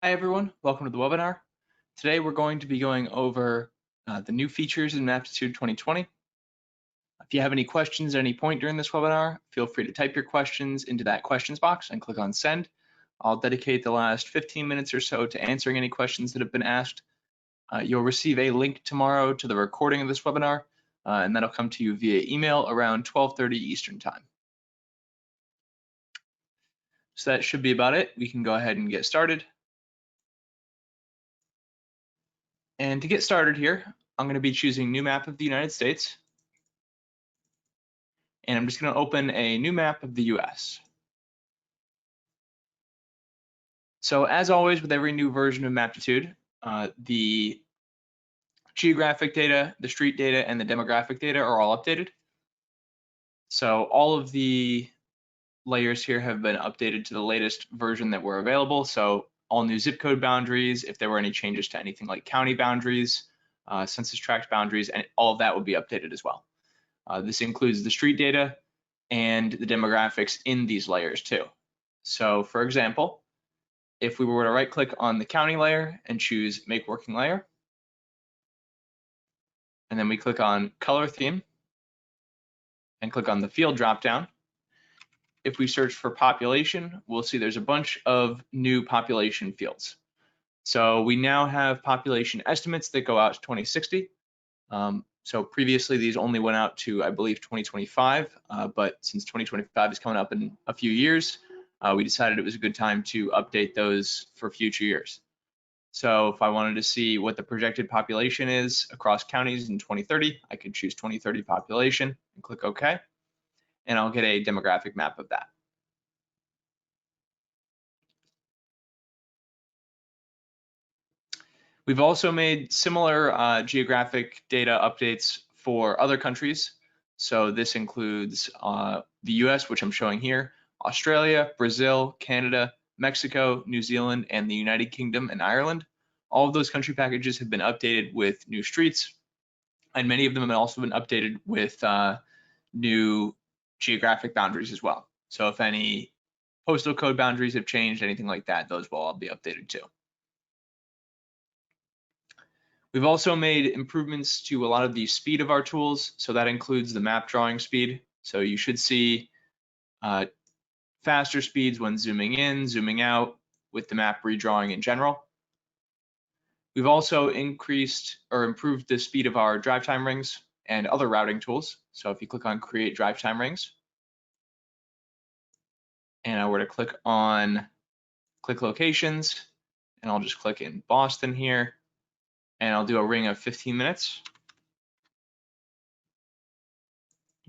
Hi everyone, welcome to the webinar. Today we're going to be going over the new features in Maptitude 2020. If you have any questions at any point during this webinar, feel free to type your questions into that questions box and click on send. I'll dedicate the last 15 minutes or so to answering any questions that have been asked. You'll receive a link tomorrow to the recording of this webinar, and that'll come to you via email around 12:30 Eastern Time. So that should be about it. We can go ahead and get started. And to get started here, I'm going to be choosing new map of the United States. And I'm just going to open a new map of the US. So as always, with every new version of Maptitude, the geographic data, the street data, and the demographic data are all updated. So all of the layers here have been updated to the latest version that were available. So all new zip code boundaries, if there were any changes to anything like county boundaries, census tract boundaries, and all of that would be updated as well. This includes the street data and the demographics in these layers too. So for example, if we were to right click on the county layer and choose make working layer, and then we click on color theme and click on the field dropdown, if we search for population, we'll see there's a bunch of new population fields. So we now have population estimates that go out to 2060. So previously these only went out to, I believe, 2025, but since 2025 is coming up in a few years, we decided it was a good time to update those for future years. So if I wanted to see what the projected population is across counties in 2030, I could choose 2030 population and click OK, and I'll get a demographic map of that. We've also made similar geographic data updates for other countries. So this includes the US, which I'm showing here, Australia, Brazil, Canada, Mexico, New Zealand, and the United Kingdom and Ireland. All of those country packages have been updated with new streets, and many of them have also been updated with new geographic boundaries as well. So if any postal code boundaries have changed, anything like that, those will all be updated too. We've also made improvements to a lot of the speed of our tools. So that includes the map drawing speed. So you should see faster speeds when zooming in, zooming out with the map redrawing in general. We've also increased or improved the speed of our drive time rings and other routing tools. So if you click on create drive time rings, and I were to click on click locations, and I'll just click in Boston here, and I'll do a ring of 15 minutes.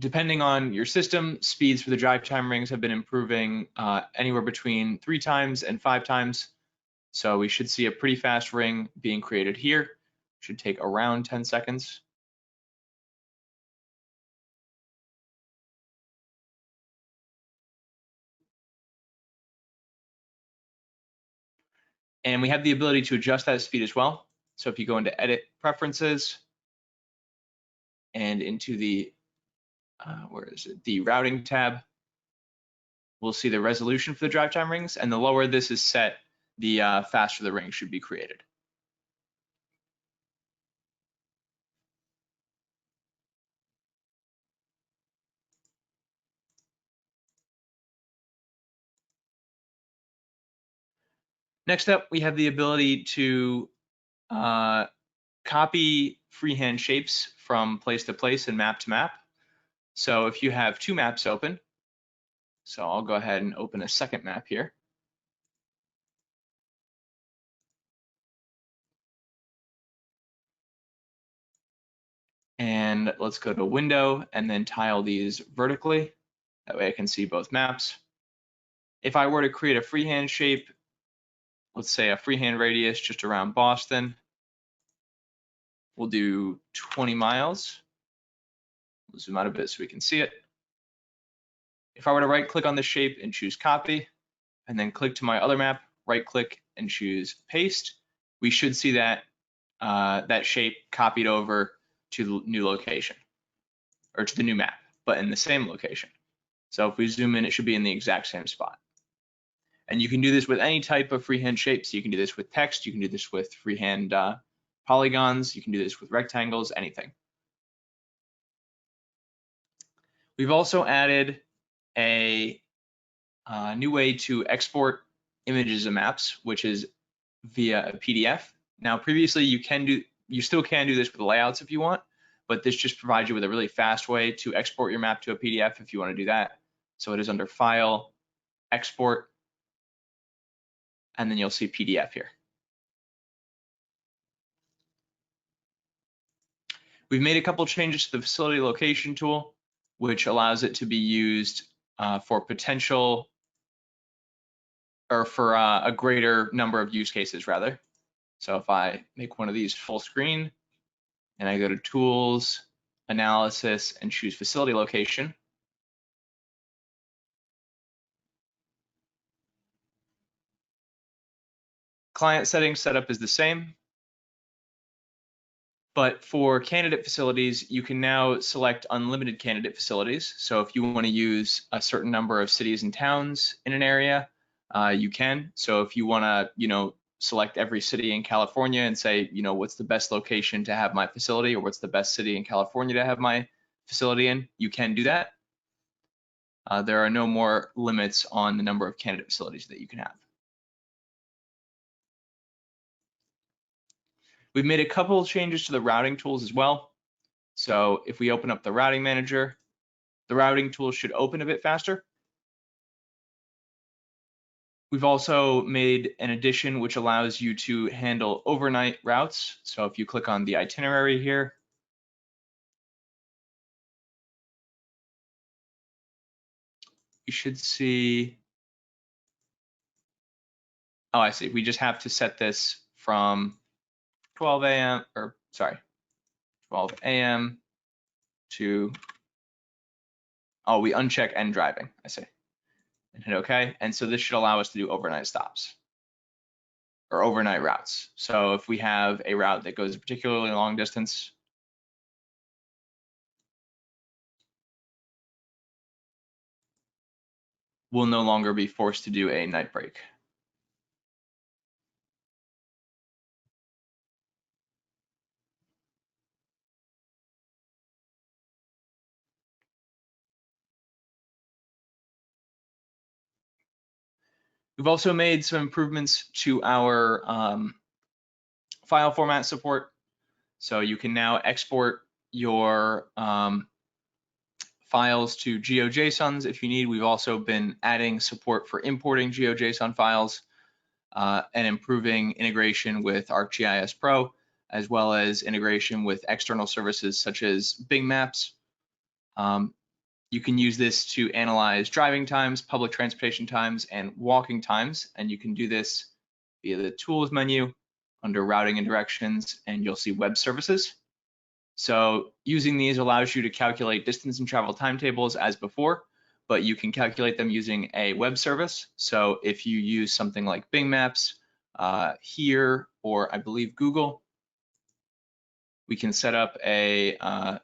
Depending on your system, speeds for the drive time rings have been improving anywhere between 3 times and 5 times. So we should see a pretty fast ring being created here. Should take around 10 seconds. And we have the ability to adjust that speed as well. So if you go into edit preferences and into the, where is it? The routing tab, we'll see the resolution for the drive time rings, and the lower this is set, the faster the ring should be created. Next up, we have the ability to copy freehand shapes from place to place and map to map. So if you have 2 maps open, so I'll go ahead and open a second map here. And let's go to window and then tile these vertically. That way I can see both maps. If I were to create a freehand shape, let's say a freehand radius just around Boston, we'll do 20 miles. We'll zoom out a bit so we can see it. If I were to right click on the shape and choose copy, and then click to my other map, right click and choose paste, we should see that that shape copied over to the new location, or to the new map, but in the same location. So if we zoom in, it should be in the exact same spot. And you can do this with any type of freehand shape. So you can do this with text, you can do this with freehand polygons, you can do this with rectangles, anything. We've also added a new way to export images of maps, which is via a PDF. Now, previously you still can do this with layouts if you want, but this just provides you with a really fast way to export your map to a PDF if you want to do that. So it is under File, Export, and then you'll see PDF here. We've made a couple changes to the facility location tool, which allows it to be used for potential, or for a greater number of use cases rather. So if I make one of these full screen and I go to Tools, Analysis, and choose Facility Location, client settings setup is the same, but for candidate facilities, you can now select unlimited candidate facilities. So if you want to use a certain number of cities and towns in an area, you can. So if you want to, select every city in California and say, what's the best location to have my facility, or what's the best city in California to have my facility in, you can do that. There are no more limits on the number of candidate facilities that you can have. We've made a couple of changes to the routing tools as well. So if we open up the routing manager, the routing tool should open a bit faster. We've also made an addition which allows you to handle overnight routes. So if you click on the itinerary here, you should see, oh, I see. We just have to set this from 12 a.m. or sorry, 12 a.m. to, oh, we uncheck end driving, I see, and hit OK. And so this should allow us to do overnight stops or overnight routes. So if we have a route that goes a particularly long distance, we'll no longer be forced to do a night break. We've also made some improvements to our file format support. So you can now export your files to GeoJSONs if you need. We've also been adding support for importing GeoJSON files and improving integration with ArcGIS Pro, as well as integration with external services such as Bing Maps. You can use this to analyze driving times, public transportation times, and walking times, and you can do this via the Tools menu under Routing and Directions, and you'll see Web Services. So using these allows you to calculate distance and travel timetables as before, but you can calculate them using a web service. So if you use something like Bing Maps here, or I believe Google, we can set up a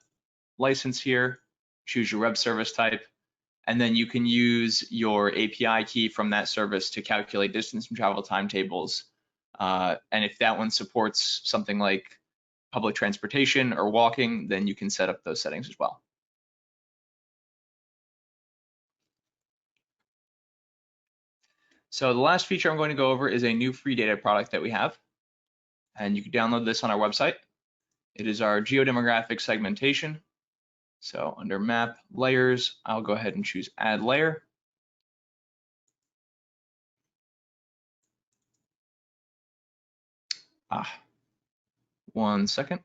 license here, choose your web service type, and then you can use your API key from that service to calculate distance and travel timetables. And if that one supports something like public transportation or walking, then you can set up those settings as well. So the last feature I'm going to go over is a new free data product that we have. And you can download this on our website. It is our geodemographic segmentation. So under map layers, I'll go ahead and choose add layer. One second.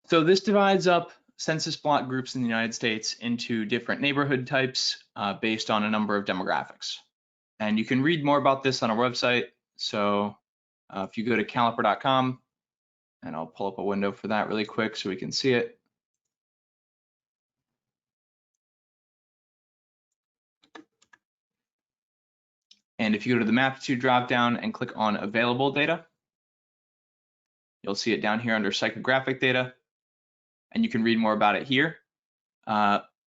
So this divides up census block groups in the United States into different neighborhood types based on a number of demographics. And you can read more about this on our website. So if you go to caliper.com, and I'll pull up a window for that really quick so we can see it. And if you go to the Maptitude dropdown and click on available data, you'll see it down here under Psychographic Data, and you can read more about it here.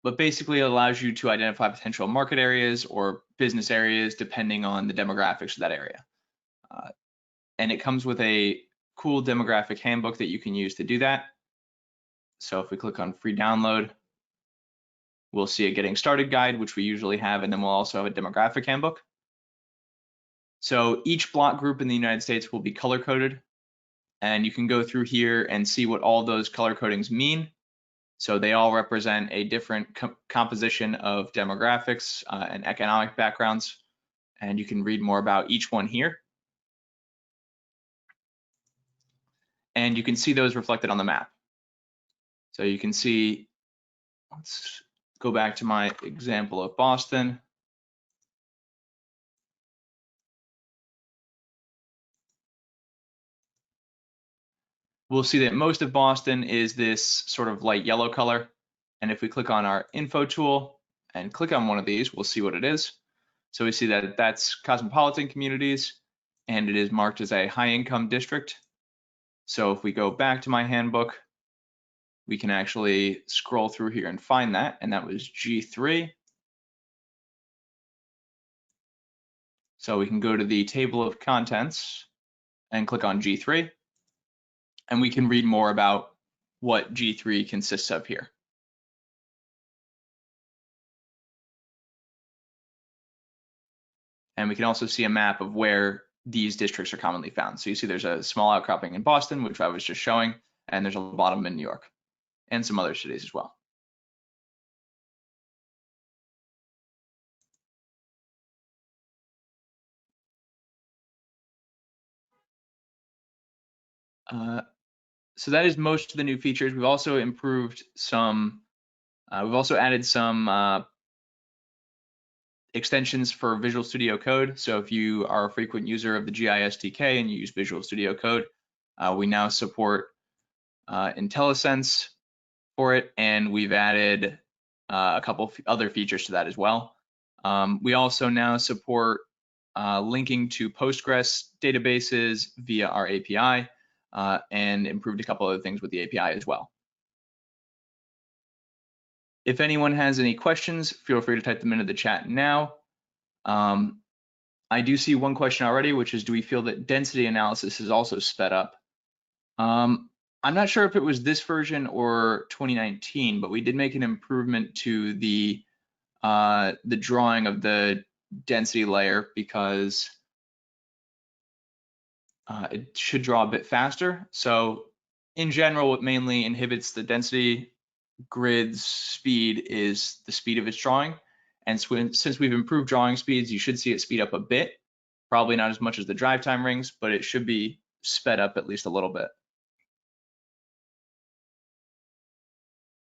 but basically it allows you to identify potential market areas or business areas depending on the demographics of that area. And it comes with a cool demographic handbook that you can use to do that. So if we click on free download, we'll see a getting started guide, which we usually have, and then we'll also have a demographic handbook. So each block group in the United States will be color coded, and you can go through here and see what all those color codings mean. So they all represent a different composition of demographics and economic backgrounds, and you can read more about each one here. And you can see those reflected on the map. So you can see, let's go back to my example of Boston. We'll see that most of Boston is this sort of light yellow color. And if we click on our info tool and click on one of these, we'll see what it is. So we see that that's cosmopolitan communities, and it is marked as a high income district. So if we go back to my handbook, we can actually scroll through here and find that, and that was G3. So we can go to the table of contents and click on G3, and we can read more about what G3 consists of here. And we can also see a map of where these districts are commonly found. So you see there's a small outcropping in Boston, which I was just showing, and there's a bottom in New York, and some other cities as well. So that is most of the new features. We've also improved some, we've also added some extensions for Visual Studio Code. So if you are a frequent user of the GIS SDK and you use Visual Studio Code, we now support IntelliSense for it, and we've added a couple of other features to that as well. We also now support linking to Postgres databases via our API, and improved a couple other things with the API as well. If anyone has any questions, feel free to type them into the chat now. I do see one question already, which is, do we feel that density analysis is also sped up? I'm not sure if it was this version or 2019, but we did make an improvement to the drawing of the density layer, because it should draw a bit faster. So in general, what mainly inhibits the density grid's speed is the speed of its drawing. And since we've improved drawing speeds, you should see it speed up a bit, probably not as much as the drive time rings, but it should be sped up at least a little bit.